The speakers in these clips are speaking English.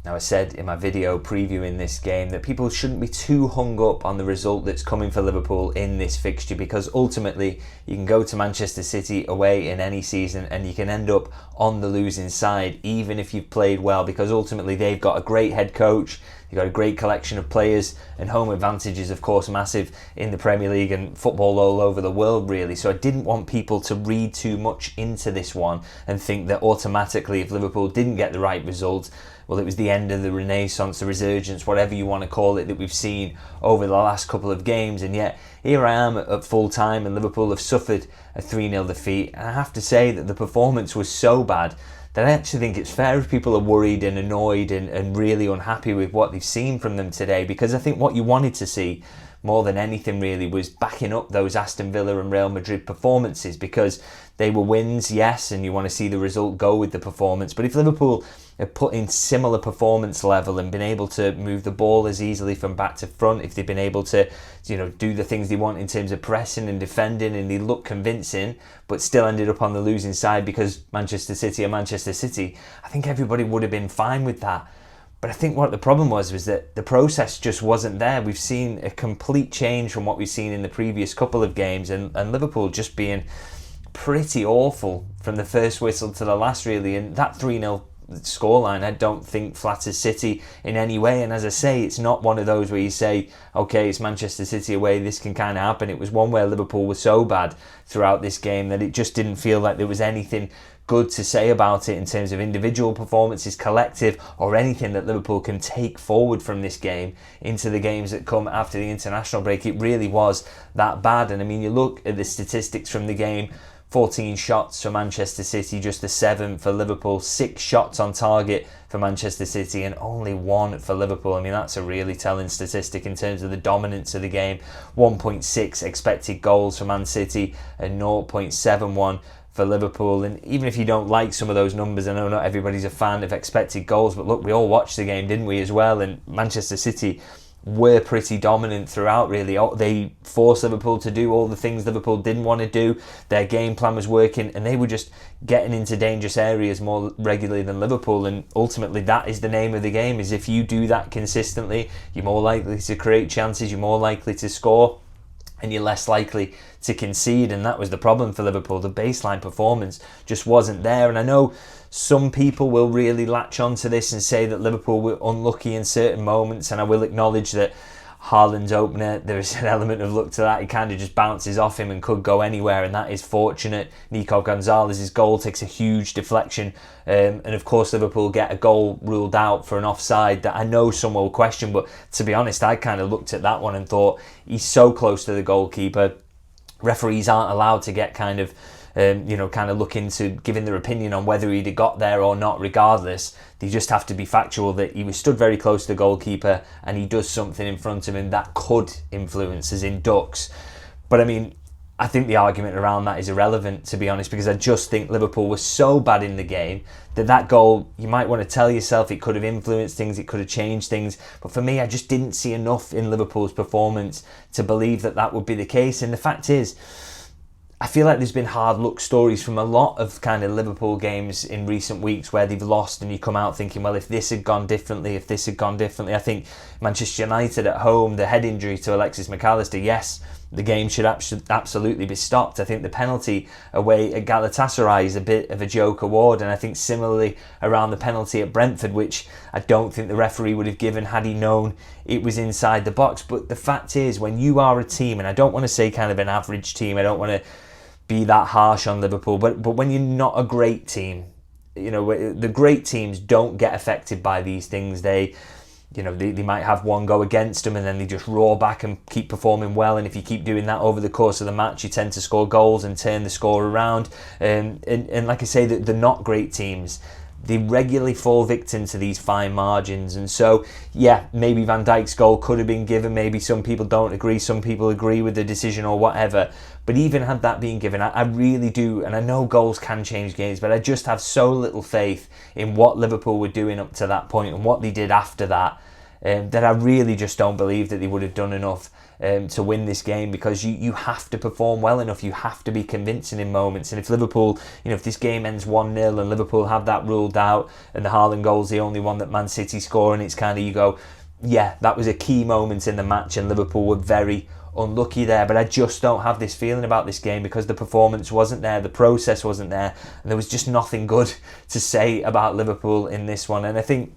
Now, I said in my video previewing this game that people shouldn't be too hung up on the result that's coming for Liverpool in this fixture, because ultimately you can go to Manchester City away in any season and you can end up on the losing side even if you've played well, because ultimately they've got a great head coach, they've got a great collection of players, and home advantage is of course massive in the Premier League and football all over the world really. So I didn't want people to read too much into this one and think that automatically if Liverpool didn't get the right result, well, it was the end of the renaissance, the resurgence, whatever you want to call it, that we've seen over the last couple of games. And yet, here I am at full time and Liverpool have suffered a 3-0 defeat. And I have to say that the performance was so bad that I actually think it's fair if people are worried and annoyed and really unhappy with what they've seen from them today, because I think what you wanted to see more than anything really was backing up those Aston Villa and Real Madrid performances, because they were wins, yes, and you want to see the result go with the performance. But if Liverpool have put in similar performance level and been able to move the ball as easily from back to front, if they've been able to, do the things they want in terms of pressing and defending, and they look convincing, but still ended up on the losing side because Manchester City are Manchester City, I think everybody would have been fine with that. But I think what the problem was that the process just wasn't there. We've seen a complete change from what we've seen in the previous couple of games, and Liverpool just being pretty awful from the first whistle to the last really. And that 3-0 scoreline I don't think flatters City in any way. And as I say, it's not one of those where you say, okay, it's Manchester City away, this can kind of happen. It was one where Liverpool was so bad throughout this game that it just didn't feel like there was anything good to say about it in terms of individual performances, collective, or anything that Liverpool can take forward from this game into the games that come after the international break. It really was that bad. And I mean, you look at the statistics from the game, 14 shots for Manchester City, just the 7 for Liverpool, 6 shots on target for Manchester City and only 1 for Liverpool. I mean, that's a really telling statistic in terms of the dominance of the game. 1.6 expected goals for Man City and 0.71 for Liverpool. And even if you don't like some of those numbers, I know not everybody's a fan of expected goals, but look, we all watched the game, didn't we, as well? And Manchester City were pretty dominant throughout, really. They forced Liverpool to do all the things Liverpool didn't want to do. Their game plan was working and they were just getting into dangerous areas more regularly than Liverpool. And ultimately that is the name of the game, is if you do that consistently, you're more likely to create chances, you're more likely to score, and you're less likely to concede. And that was the problem for Liverpool. The baseline performance just wasn't there. And I know some people will really latch onto this and say that Liverpool were unlucky in certain moments, and I will acknowledge that Haaland's opener, there is an element of luck to that. He kind of just bounces off him and could go anywhere, and that is fortunate. Nico Gonzalez's goal takes a huge deflection, and of course Liverpool get a goal ruled out for an offside that I know some will question, but to be honest, I kind of looked at that one and thought, he's so close to the goalkeeper. Referees aren't allowed to get kind of look into giving their opinion on whether he'd have got there or not. Regardless, they just have to be factual that he was stood very close to the goalkeeper and he does something in front of him that could influence, as in ducks. But I mean, I think the argument around that is irrelevant, to be honest, because I just think Liverpool was so bad in the game that goal, you might want to tell yourself it could have influenced things, it could have changed things. But for me, I just didn't see enough in Liverpool's performance to believe that would be the case. And the fact is, I feel like there's been hard luck stories from a lot of kind of Liverpool games in recent weeks where they've lost and you come out thinking, well, if this had gone differently, I think Manchester United at home, the head injury to Alexis McAllister, yes, the game should absolutely be stopped. I think the penalty away at Galatasaray is a bit of a joke award, and I think similarly around the penalty at Brentford, which I don't think the referee would have given had he known it was inside the box. But the fact is, when you are a team, and I don't want to say kind of an average team, I don't want to be that harsh on Liverpool, but when you're not a great team, the great teams don't get affected by these things. They might have one go against them and then they just roar back and keep performing well, and if you keep doing that over the course of the match, you tend to score goals and turn the score around. And like I say, the not great teams, they regularly fall victim to these fine margins. And so, yeah, maybe Van Dijk's goal could have been given. Maybe some people don't agree. Some people agree with the decision or whatever. But even had that been given, I really do, and I know goals can change games, but I just have so little faith in what Liverpool were doing up to that point and what they did after that, that I really just don't believe that they would have done enough to win this game, because you have to perform well enough, you have to be convincing in moments. And if Liverpool, if this game ends 1-0 and Liverpool have that ruled out and the Haaland goal's the only one that Man City score, and it's kind of, you go, yeah, that was a key moment in the match and Liverpool were very unlucky there. But I just don't have this feeling about this game, because the performance wasn't there, the process wasn't there, and there was just nothing good to say about Liverpool in this one. And I think,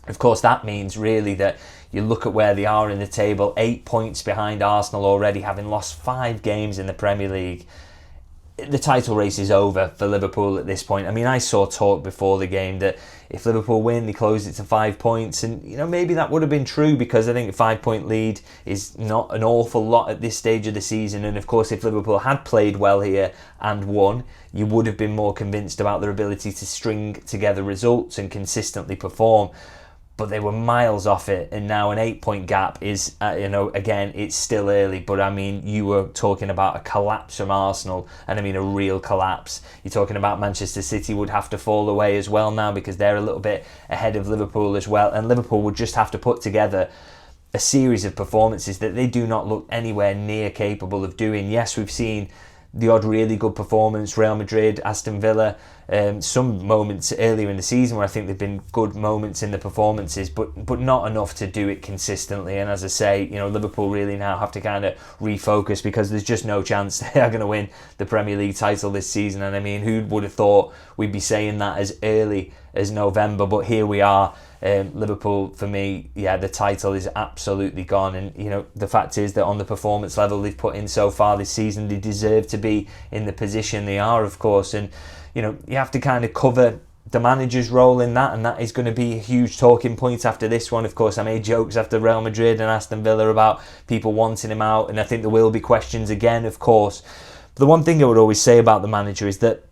of course, that means really that you look at where they are in the table, 8 points behind Arsenal already, having lost 5 games in the Premier League. The title race is over for Liverpool at this point. I mean, I saw talk before the game that if Liverpool win, they close it to 5 points, and maybe that would have been true, because I think a 5-point lead is not an awful lot at this stage of the season. And of course, if Liverpool had played well here and won, you would have been more convinced about their ability to string together results and consistently perform. But they were miles off it, and now an 8-point gap is, again, it's still early, but I mean, you were talking about a collapse from Arsenal, and I mean a real collapse. You're talking about Manchester City would have to fall away as well now, because they're a little bit ahead of Liverpool as well, and Liverpool would just have to put together a series of performances that they do not look anywhere near capable of doing. Yes, we've seen the odd really good performance, Real Madrid, Aston Villa, some moments earlier in the season where I think there've been good moments in the performances, but not enough to do it consistently. And as I say, Liverpool really now have to kind of refocus, because there's just no chance they are going to win the Premier League title this season. And I mean, who would have thought we'd be saying that as early as November? But here we are. Liverpool, for me, the title is absolutely gone. And the fact is that on the performance level they've put in so far this season, they deserve to be in the position they are, of course. And you have to kind of cover the manager's role in that, and that is going to be a huge talking point after this one. Of course, I made jokes after Real Madrid and Aston Villa about people wanting him out, and I think there will be questions again, of course. But the one thing I would always say about the manager is that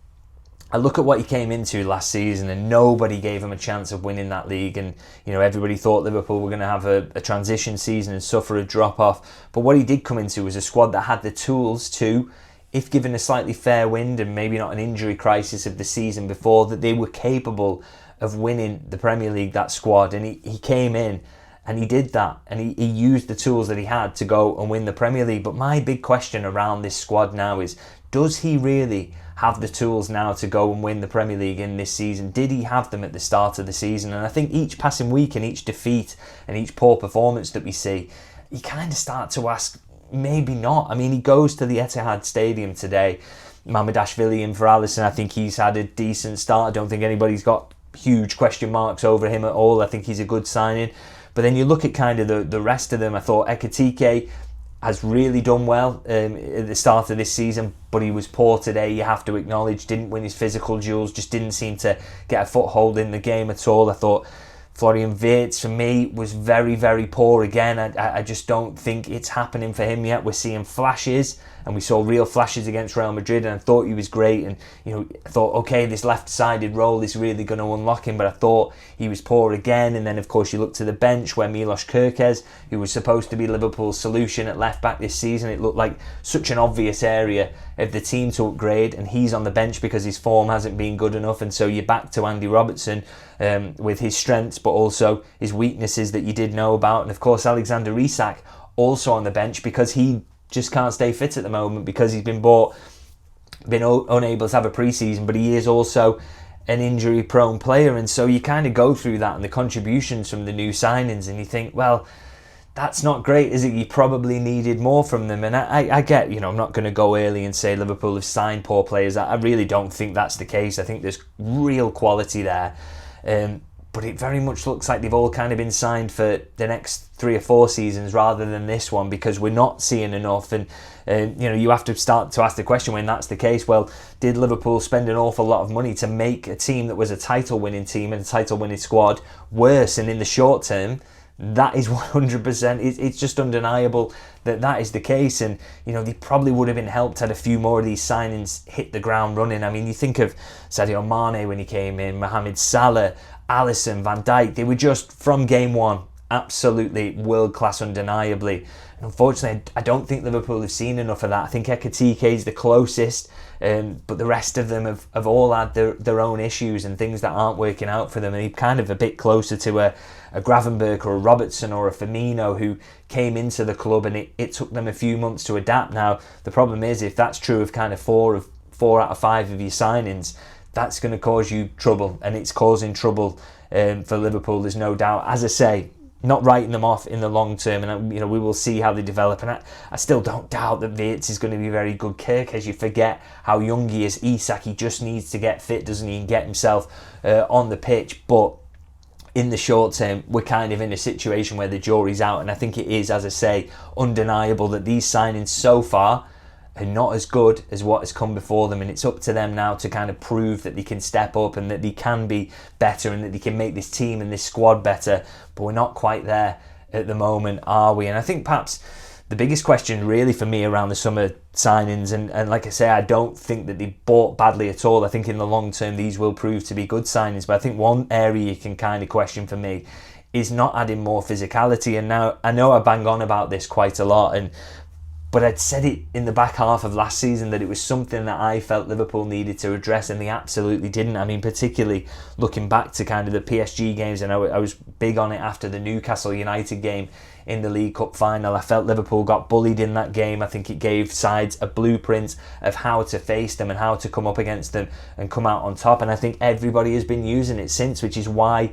I look at what he came into last season, and nobody gave him a chance of winning that league. And everybody thought Liverpool were going to have a transition season and suffer a drop-off. But what he did come into was a squad that had the tools to, if given a slightly fair wind and maybe not an injury crisis of the season before, that they were capable of winning the Premier League, that squad. And he came in and he did that, and he used the tools that he had to go and win the Premier League. But my big question around this squad now is, does he really have the tools now to go and win the Premier League in this season? Did he have them at the start of the season? And I think each passing week and each defeat and each poor performance that we see, you kind of start to ask, maybe not. I mean, he goes to the Etihad Stadium today. Mamardashvili in for Alisson. I think he's had a decent start. I don't think anybody's got huge question marks over him at all. I think he's a good signing. But then you look at kind of the rest of them. I thought Ekitike has really done well at the start of this season, but he was poor today, you have to acknowledge. Didn't win his physical duels, just didn't seem to get a foothold in the game at all. I thought Florian Wirtz, for me, was very, very poor again. I just don't think it's happening for him yet. We're seeing flashes, and we saw real flashes against Real Madrid, and I thought he was great. And I thought, okay, this left-sided role is really going to unlock him, but I thought he was poor again. And then, of course, you look to the bench where Milos Kerkez, who was supposed to be Liverpool's solution at left-back this season, it looked like such an obvious area of the team to upgrade, and he's on the bench because his form hasn't been good enough. And so you're back to Andy Robertson with his strengths, but also his weaknesses that you did know about. And of course, Alexander Isak also on the bench because he just can't stay fit at the moment, because he's been unable to have a pre-season, but he is also an injury-prone player. And so you kind of go through that and the contributions from the new signings, and you think, well, that's not great, is it? You probably needed more from them. And I get, I'm not going to go early and say Liverpool have signed poor players. I really don't think that's the case. I think there's real quality there. But it very much looks like they've all kind of been signed for the next 3 or 4 seasons rather than this one, because we're not seeing enough. And you have to start to ask the question, when that's the case, well, did Liverpool spend an awful lot of money to make a team that was a title-winning team and a title-winning squad worse? And in the short term, that is 100%. It's just undeniable that is the case. And they probably would have been helped had a few more of these signings hit the ground running. I mean, you think of Sadio Mane when he came in, Mohamed Salah, Alisson, Van Dijk. They were just, from game one, absolutely world-class undeniably. And unfortunately, I don't think Liverpool have seen enough of that. I think Ekitike is the closest, but the rest of them have all had their own issues and things that aren't working out for them. And he's kind of a bit closer to a Gravenberch or a Robertson or a Firmino who came into the club, and it took them a few months to adapt. Now, the problem is, if that's true of kind of 4 out of 5 of your signings, that's going to cause you trouble, and it's causing trouble for Liverpool, there's no doubt. As I say, not writing them off in the long term, and we will see how they develop. And I still don't doubt that Wirtz is going to be very good. As you forget how young he is. Isak, he just needs to get fit, doesn't he, and get himself on the pitch. But in the short term, we're kind of in a situation where the jury's out, and I think it is, as I say, undeniable that these signings so far are not as good as what has come before them, and it's up to them now to kind of prove that they can step up and that they can be better and that they can make this team and this squad better. But we're not quite there at the moment, are we? And I think perhaps the biggest question really for me around the summer signings, and like I say, I don't think that they bought badly at all. I think in the long term these will prove to be good signings, but I think one area you can kind of question for me is not adding more physicality. And now I know I bang on about this quite a lot, but I'd said it in the back half of last season that it was something that I felt Liverpool needed to address, and they absolutely didn't. I mean, particularly looking back to kind of the PSG games, and I was big on it after the Newcastle United game in the League Cup final. I felt Liverpool got bullied in that game. I think it gave sides a blueprint of how to face them and how to come up against them and come out on top. And I think everybody has been using it since, which is why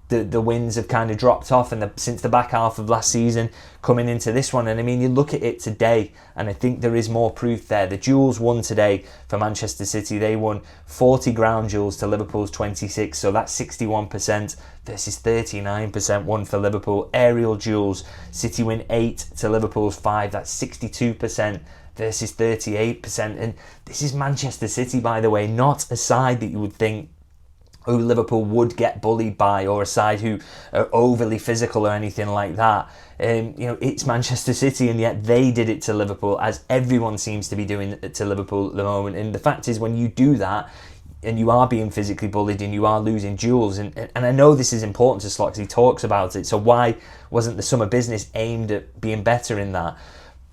the wins have kind of dropped off since the back half of last season coming into this one. And I mean, you look at it today, and I think there is more proof there. The duels won today for Manchester City. They won 40 ground duels to Liverpool's 26, so that's 61% versus 39% won for Liverpool. Aerial duels, City win 8 to Liverpool's 5, that's 62% versus 38%. And this is Manchester City, by the way, not a side that you would think who Liverpool would get bullied by, or a side who are overly physical or anything like that. It's Manchester City, and yet they did it to Liverpool, as everyone seems to be doing it to Liverpool at the moment. And the fact is, when you do that, and you are being physically bullied and you are losing duels, and I know this is important to Slot because he talks about it, so why wasn't the summer business aimed at being better in that?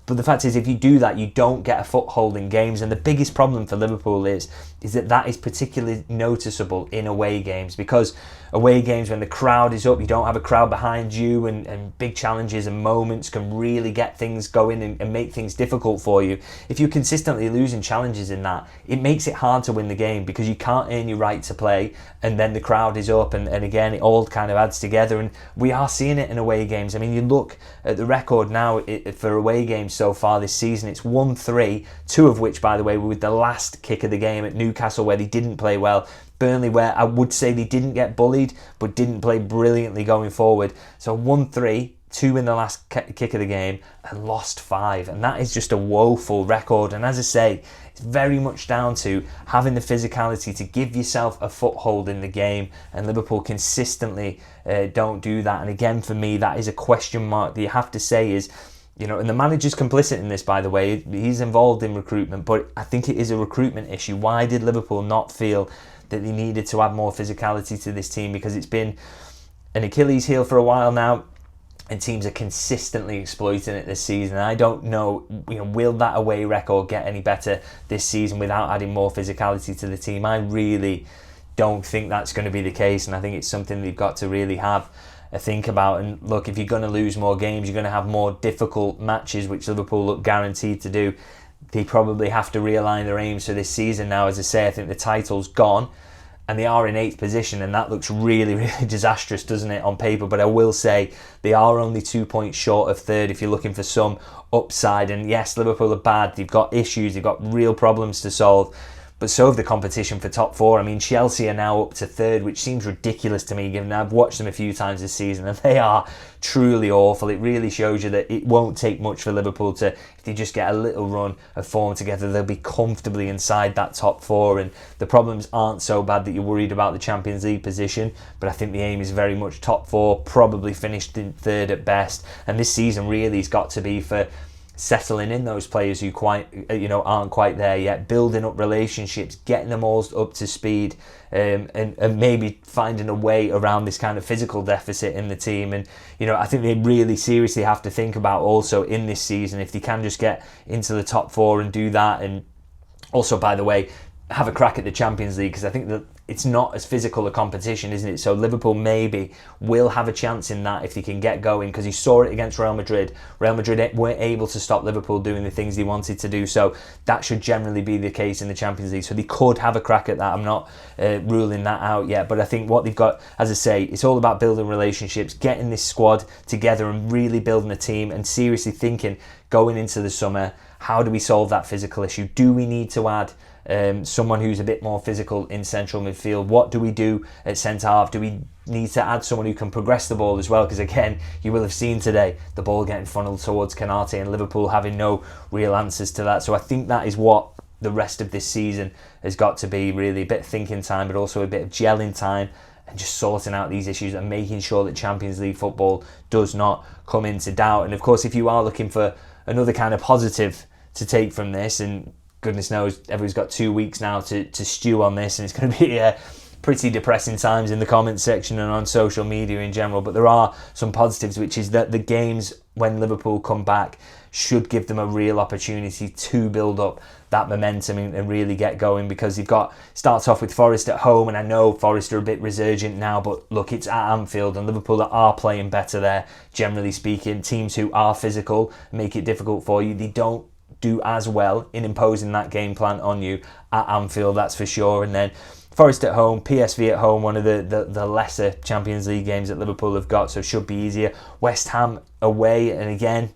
But the fact is, if you do that, you don't get a foothold in games. And the biggest problem for Liverpool is that is particularly noticeable in away games, because away games, when the crowd is up, you don't have a crowd behind you, and big challenges and moments can really get things going and make things difficult for you. If you're consistently losing challenges in that, it makes it hard to win the game, because you can't earn your right to play, and then the crowd is up, and again, it all kind of adds together. And we are seeing it in away games. I mean, you look at the record now for away games so far this season, it's 1-3, 2 of which, by the way, were with the last kick of the game at Newcastle, where they didn't play well. Burnley, where I would say they didn't get bullied, but didn't play brilliantly going forward. So 1-3, 2 in the last kick of the game, and lost 5. And that is just a woeful record. And as I say, it's very much down to having the physicality to give yourself a foothold in the game. And Liverpool consistently don't do that. And again, for me, that is a question mark that you have to say is, and the manager's complicit in this, by the way. He's involved in recruitment, but I think it is a recruitment issue. Why did Liverpool not feel that they needed to add more physicality to this team? Because it's been an Achilles heel for a while now, and teams are consistently exploiting it this season. I don't know, will that away record get any better this season without adding more physicality to the team? I really don't think that's going to be the case, and I think it's something they've got to really have a think about. And look, if you're going to lose more games, you're going to have more difficult matches, which Liverpool look guaranteed to do. They probably have to realign their aims for this season now. As I say, I think the title's gone, and they are in 8th position, and that looks really, really disastrous, doesn't it, on paper? But I will say they are only 2 points short of 3rd if you're looking for some upside. And yes, Liverpool are bad. They've got issues. They've got real problems to solve. But so have the competition for top 4. I mean, Chelsea are now up to 3rd, which seems ridiculous to me, given I've watched them a few times this season, and they are truly awful. It really shows you that it won't take much for Liverpool to, if they just get a little run of form together, they'll be comfortably inside that top 4. And the problems aren't so bad that you're worried about the Champions League position, but I think the aim is very much top 4, probably finished in 3rd at best. And this season really has got to be for settling in those players who aren't quite there yet, building up relationships, getting them all up to speed, and maybe finding a way around this kind of physical deficit in the team. And I think they really seriously have to think about also in this season, if they can just get into the top 4 and do that, and also, by the way, have a crack at the Champions League, because I think that it's not as physical a competition, isn't it? So Liverpool maybe will have a chance in that if they can get going, because you saw it against Real Madrid. Real Madrid weren't able to stop Liverpool doing the things they wanted to do, so that should generally be the case in the Champions League. So they could have a crack at that. I'm not ruling that out yet, but I think what they've got, as I say, it's all about building relationships, getting this squad together and really building a team, and seriously thinking going into the summer, how do we solve that physical issue? Do we need to add someone who's a bit more physical in central midfield? What do we do at centre half? Do we need to add someone who can progress the ball as well? Because again, you will have seen today the ball getting funneled towards Canate, and Liverpool having no real answers to that. So I think that is what the rest of this season has got to be, really a bit of thinking time, but also a bit of gelling time, and just sorting out these issues and making sure that Champions League football does not come into doubt. And of course, if you are looking for another kind of positive to take from this, and goodness knows everyone's got 2 weeks now to stew on this, and it's going to be pretty depressing times in the comments section and on social media in general, but there are some positives, which is that the games when Liverpool come back should give them a real opportunity to build up that momentum and really get going, because you've got, starts off with Forest at home, and I know Forest are a bit resurgent now, but look, it's at Anfield, and Liverpool are playing better there, generally speaking. Teams who are physical make it difficult for you. They don't do as well in imposing that game plan on you at Anfield, that's for sure. And then Forest at home, PSV at home, one of the lesser Champions League games that Liverpool have got, so should be easier. West Ham away, and again,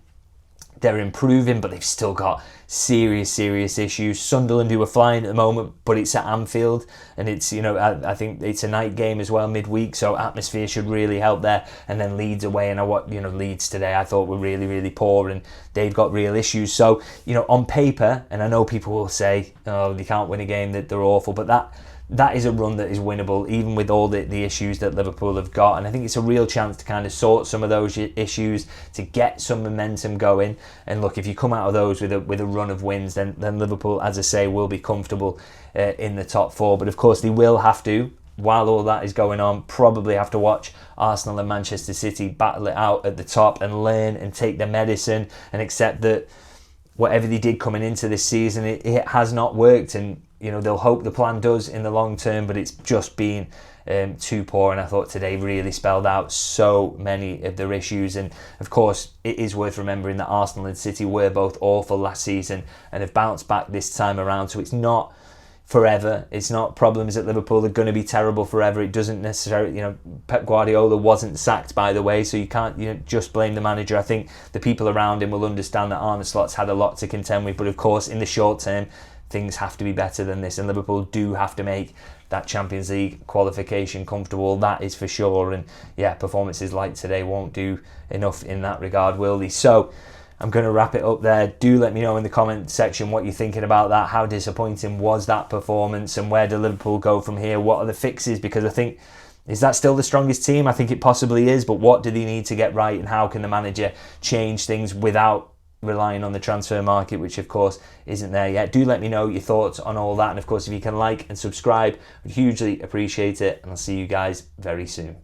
they're improving, but they've still got serious issues. Sunderland, who are flying at the moment, but it's at Anfield, and it's, I think it's a night game as well, midweek, so atmosphere should really help there. And then Leeds away, and Leeds today I thought were really poor, and they've got real issues. So, on paper, and I know people will say, oh, they can't win a game, that they're awful, but that is a run that is winnable, even with all the issues that Liverpool have got. And I think it's a real chance to kind of sort some of those issues, to get some momentum going. And look, if you come out of those with a run of wins, then Liverpool, as I say, will be comfortable in the top 4. But of course, they will have to, while all that is going on, probably have to watch Arsenal and Manchester City battle it out at the top, and learn and take their medicine and accept that whatever they did coming into this season, it has not worked. And they'll hope the plan does in the long term, but it's just been too poor. And I thought today really spelled out so many of their issues. And of course, it is worth remembering that Arsenal and City were both awful last season and have bounced back this time around. So it's not forever. It's not problems at Liverpool are going to be terrible forever. It doesn't necessarily, Pep Guardiola wasn't sacked, by the way, so you can't just blame the manager. I think the people around him will understand that Arne Slot's had a lot to contend with, but of course, in the short term, things have to be better than this, and Liverpool do have to make that Champions League qualification comfortable, that is for sure. And yeah, performances like today won't do enough in that regard, will they? So I'm going to wrap it up there. Do let me know in the comment section what you're thinking about that. How disappointing was that performance, and where do Liverpool go from here? What are the fixes? Because I think, is that still the strongest team? I think it possibly is, but what do they need to get right, and how can the manager change things without relying on the transfer market, which of course isn't there yet? Do let me know your thoughts on all that, and of course, if you can like and subscribe, I'd hugely appreciate it, and I'll see you guys very soon.